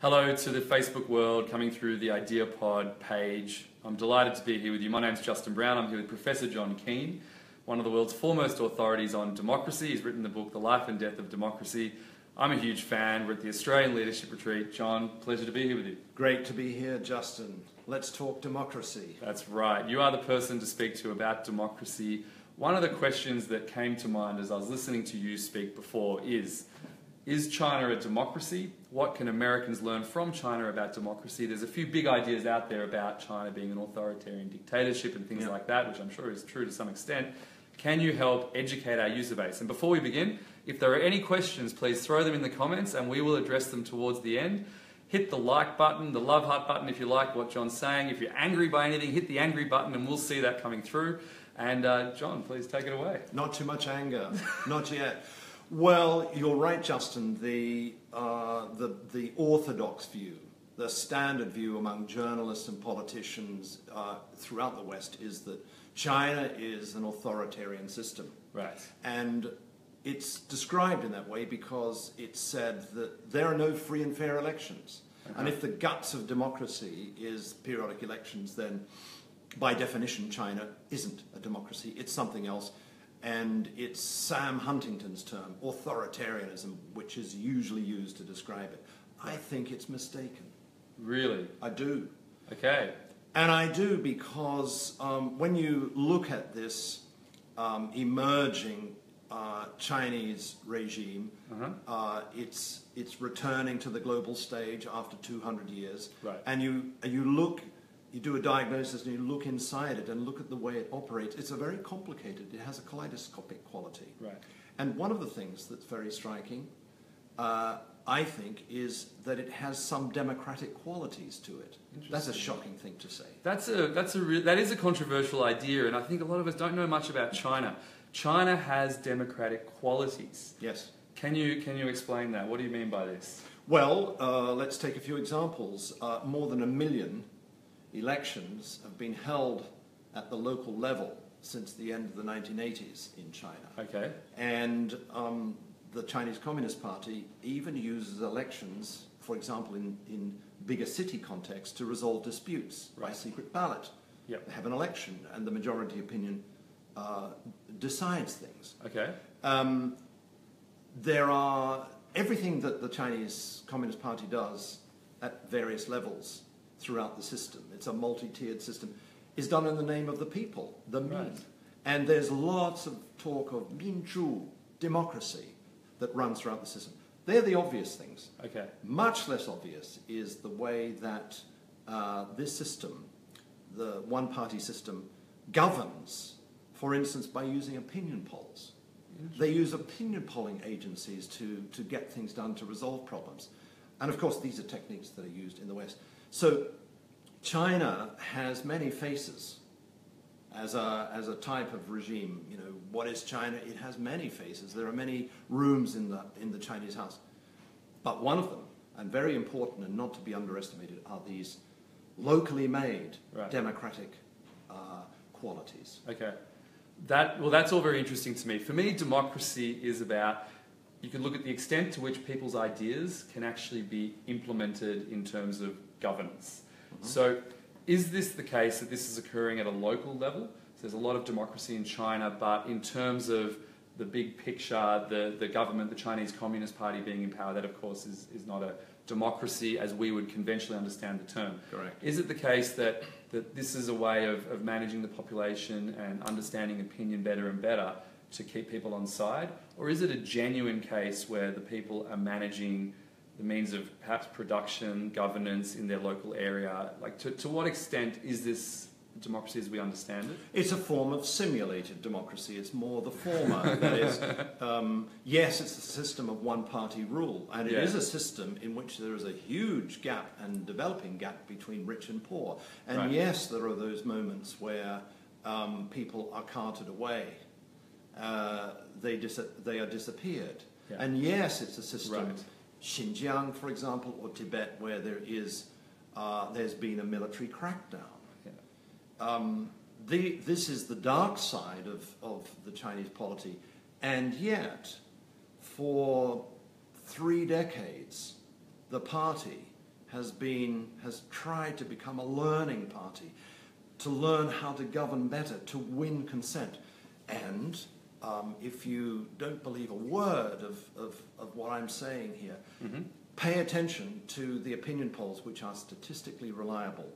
Hello to the Facebook world coming through the Ideapod page. I'm delighted to be here with you. My name's Justin Brown. I'm here with Professor John Keane, one of the world's foremost authorities on democracy. He's written the book, The Life and Death of Democracy. I'm a huge fan. We're at the Australian Leadership Retreat. John, pleasure to be here with you. Great to be here, Justin. Let's talk democracy. That's right. You are the person to speak to about democracy. One of the questions that came to mind as I was listening to you speak before is China a democracy? What can Americans learn from China about democracy? There's a few big ideas out there about China being an authoritarian dictatorship and things like that, which I'm sure is true to some extent. Can you help educate our user base? And before we begin, if there are any questions, please throw them in the comments and we will address them towards the end. Hit the like button, the love heart button if you like what John's saying. If you're angry by anything, hit the angry button and we'll see that coming through. And John, please take it away. Not too much anger, not yet. Well, you're right, Justin. The orthodox view, the standard view among journalists and politicians throughout the West is that China is an authoritarian system. Right. And it's described in that way because it's said that there are no free and fair elections. And if the guts of democracy is periodic elections, then by definition China isn't a democracy, it's something else. And it's Sam Huntington's term, authoritarianism, which is usually used to describe it. I think it's mistaken. Really? I do. Okay. And I do because when you look at this emerging Chinese regime, it's returning to the global stage after 200 years. Right. And you do a diagnosis and you look inside it and look at the way it operates. It's a very complicated, it has a kaleidoscopic quality. Right. And one of the things that's very striking, I think, is that it has some democratic qualities to it. That's a shocking thing to say. That is a controversial idea, and I think a lot of us don't know much about China. China has democratic qualities. Yes. Can you explain that? What do you mean by this? Well, let's take a few examples. More than 1 million elections have been held at the local level since the end of the 1980s in China. Okay. And the Chinese Communist Party even uses elections, for example, in bigger city contexts, to resolve disputes by secret ballot. Yep. They have an election and the majority opinion decides things. Okay. There are everything that the Chinese Communist Party does at various levels throughout the system. It's a multi-tiered system. Is done in the name of the people, the Min. Right. And there's lots of talk of Minzhu, democracy, that runs throughout the system. They're the obvious things. Okay. Much less obvious is the way that this system, the one-party system, governs, for instance, by using opinion polls. They use opinion polling agencies to get things done, to resolve problems. And of course, these are techniques that are used in the West. So China has many faces as a type of regime. You know, what is China? It has many faces. There are many rooms in the Chinese house. But one of them, and very important and not to be underestimated, are these locally made democratic qualities. Okay. That's all very interesting to me. For me, democracy is about, you can look at the extent to which people's ideas can actually be implemented in terms of governance. So is this the case that this is occurring at a local level? So there's a lot of democracy in China, but in terms of the big picture, the government, the Chinese Communist Party being in power, that of course is not a democracy as we would conventionally understand the term. Correct. Is it the case that this is a way of managing the population and understanding opinion better and better to keep people on side? Or is it a genuine case where the people are managing the means of perhaps production, governance in their local area? Like, to what extent is this democracy as we understand it? It's a form of simulated democracy. It's more the former. That is, yes, it's a system of one-party rule, and it is a system in which there is a huge gap and developing gap between rich and poor. And yes, there are those moments where people are carted away. They are disappeared. Yeah. And yes, it's a system, Xinjiang, for example, or Tibet, where there's been a military crackdown. Yeah. This is the dark side of the Chinese polity, and yet, for 3 decades, the party has tried to become a learning party, to learn how to govern better, to win consent. And if you don't believe a word of what I'm saying here, pay attention to the opinion polls, which are statistically reliable.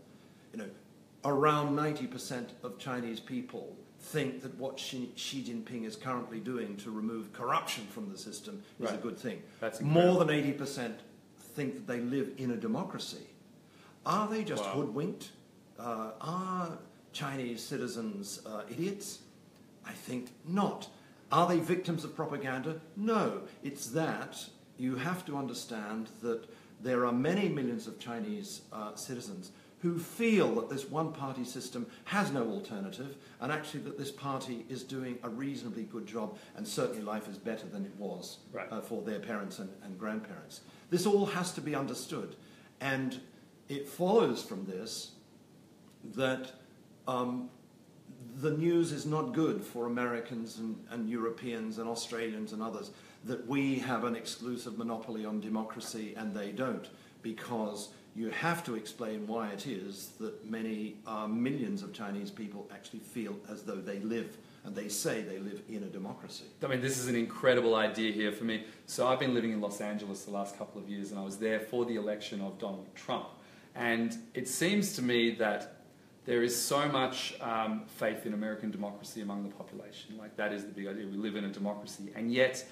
Around 90% of Chinese people think that what Xi Jinping is currently doing to remove corruption from the system is a good thing. That's more than 80% think that they live in a democracy. Are they just hoodwinked? Are Chinese citizens idiots? I think not. Are they victims of propaganda? No. It's that you have to understand that there are many millions of Chinese citizens who feel that this one-party system has no alternative, and actually that this party is doing a reasonably good job, and certainly life is better than it was for their parents and grandparents. This all has to be understood, and it follows from this that the news is not good for Americans and Europeans and Australians and others, that we have an exclusive monopoly on democracy and they don't, because you have to explain why it is that many millions of Chinese people actually feel as though they live, and they say they live in a democracy. I mean, this is an incredible idea here for me. So I've been living in Los Angeles the last couple of years, and I was there for the election of Donald Trump. And it seems to me that there is so much faith in American democracy among the population. Like, that is the big idea. We live in a democracy. And yet,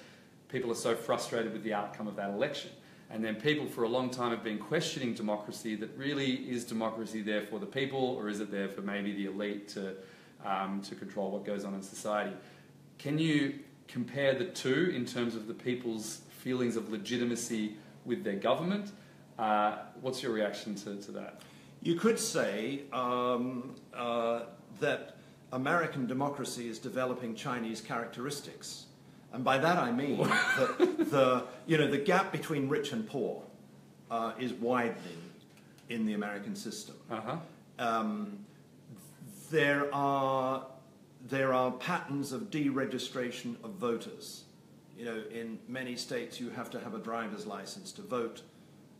people are so frustrated with the outcome of that election. And then people for a long time have been questioning democracy, that really, is democracy there for the people, or is it there for maybe the elite to control what goes on in society? Can you compare the two in terms of the people's feelings of legitimacy with their government? What's your reaction to that? You could say that American democracy is developing Chinese characteristics. And by that I mean that the gap between rich and poor is widening in the American system. There are patterns of deregistration of voters. In many states you have to have a driver's license to vote.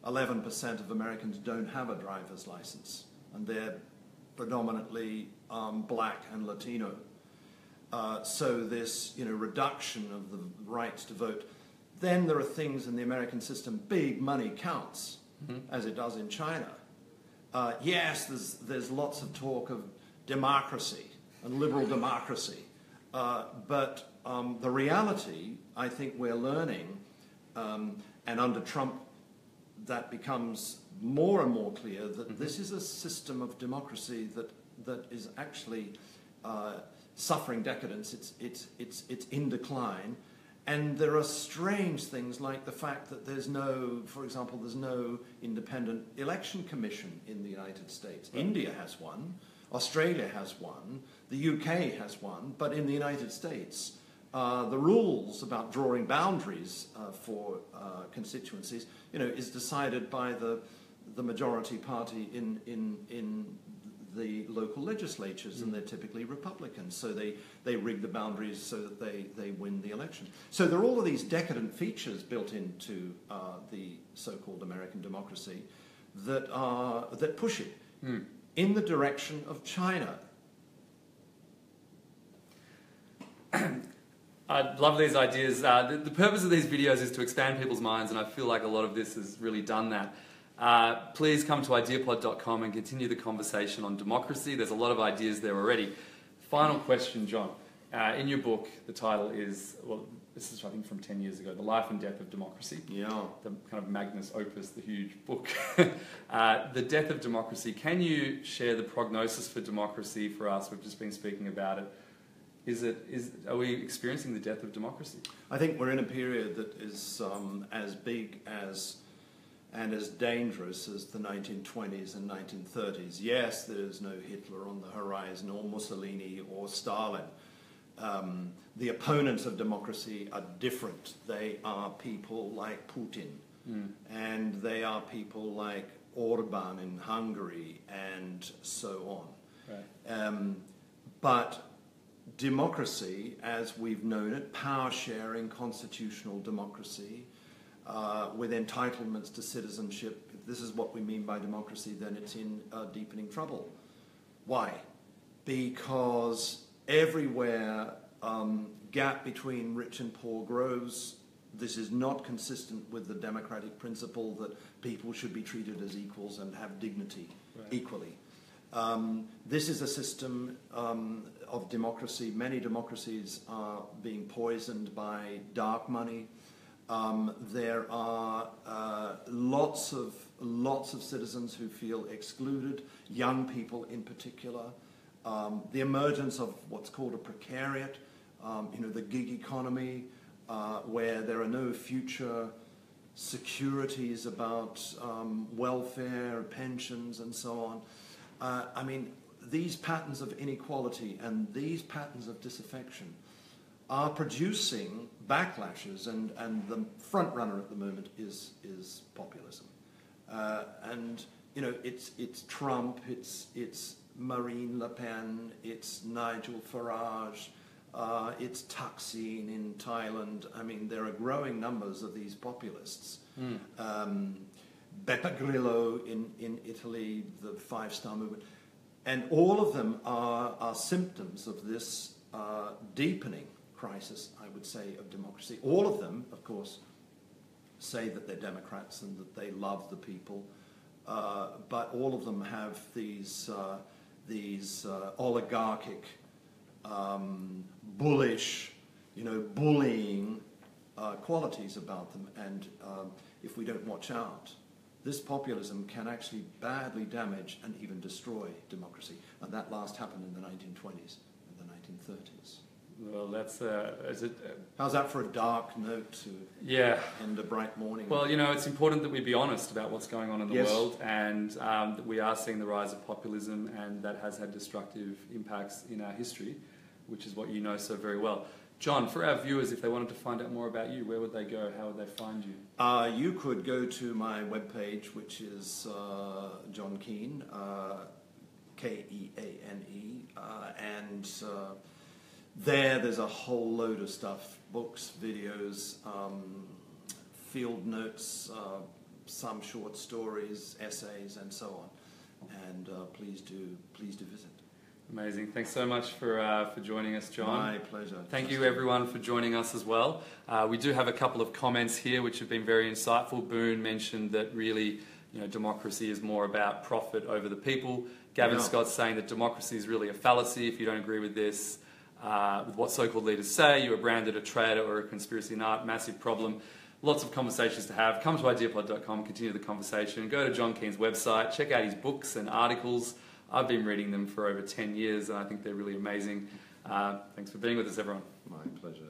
11% of Americans don't have a driver's license, and they're predominantly black and Latino. So this, reduction of the rights to vote. Then there are things in the American system, big money counts, as it does in China. Yes, there's lots of talk of democracy and liberal democracy, but the reality, I think we're learning, and under Trump that becomes more and more clear, that this is a system of democracy that is actually suffering decadence. It's in decline, and there are strange things like the fact that there's no independent election commission in the United States. India has one, Australia has one, the UK has one, but in the United States, the rules about drawing boundaries for constituencies, is decided by the majority party in the local legislatures, and they're typically Republicans, so they rig the boundaries so that they win the election. So there are all of these decadent features built into the so-called American democracy that push it in the direction of China. I love these ideas. The purpose of these videos is to expand people's minds, and I feel like a lot of this has really done that. Please come to ideapod.com and continue the conversation on democracy. There's a lot of ideas there already. Final question, John. In your book, the title is, this is I think from 10 years ago, The Life and Death of Democracy. Yeah. The kind of magnus opus, the huge book. The Death of Democracy. Can you share the prognosis for democracy for us? We've just been speaking about it. Are we experiencing the death of democracy? I think we're in a period that is as big and as dangerous as the 1920s and 1930s. Yes, there's no Hitler on the horizon, or Mussolini, or Stalin. The opponents of democracy are different. They are people like Putin, and they are people like Orban in Hungary, and so on. Right. But democracy, as we've known it, power-sharing constitutional democracy, with entitlements to citizenship, this is what we mean by democracy, then it's in deepening trouble. Why? Because everywhere gap between rich and poor grows. This is not consistent with the democratic principle that people should be treated as equals and have dignity equally. This is a system of democracy. Many democracies are being poisoned by dark money. There are lots of citizens who feel excluded, young people in particular. The emergence of what's called a precariat, the gig economy, where there are no future securities about welfare, pensions, and so on. I mean, these patterns of inequality and these patterns of disaffection are producing backlashes, and the front runner at the moment is populism. It's Trump, it's Marine Le Pen, it's Nigel Farage, it's Thaksin in Thailand. I mean, there are growing numbers of these populists. Beppe Grillo in Italy, the Five-Star Movement. And all of them are symptoms of this deepening crisis, I would say, of democracy. All of them, of course, say that they're Democrats and that they love the people, but all of them have these oligarchic, bullish, bullying qualities about them. And if we don't watch out, this populism can actually badly damage and even destroy democracy. And that last happened in the 1920s and the 1930s. Well, that's how's that for a dark note to end a bright morning? Well, it's important that we be honest about what's going on in the world, and that we are seeing the rise of populism, and that has had destructive impacts in our history, which is what you know so very well. John, for our viewers, if they wanted to find out more about you, where would they go? How would they find you? You could go to my webpage, which is John Keane, Keane, and there's a whole load of stuff: books, videos, field notes, some short stories, essays, and so on. And please do visit. Amazing. Thanks so much for joining us, John. My pleasure. Thank you, everyone, for joining us as well. We do have a couple of comments here which have been very insightful. Boone mentioned that really, democracy is more about profit over the people. Gavin Scott's saying that democracy is really a fallacy. If you don't agree with this, with what so-called leaders say, you are branded a traitor or a conspiracy nut. Massive problem. Lots of conversations to have. Come to ideapod.com, continue the conversation. Go to John Keane's website, check out his books and articles. I've been reading them for over 10 years, and I think they're really amazing. Thanks for being with us, everyone. My pleasure.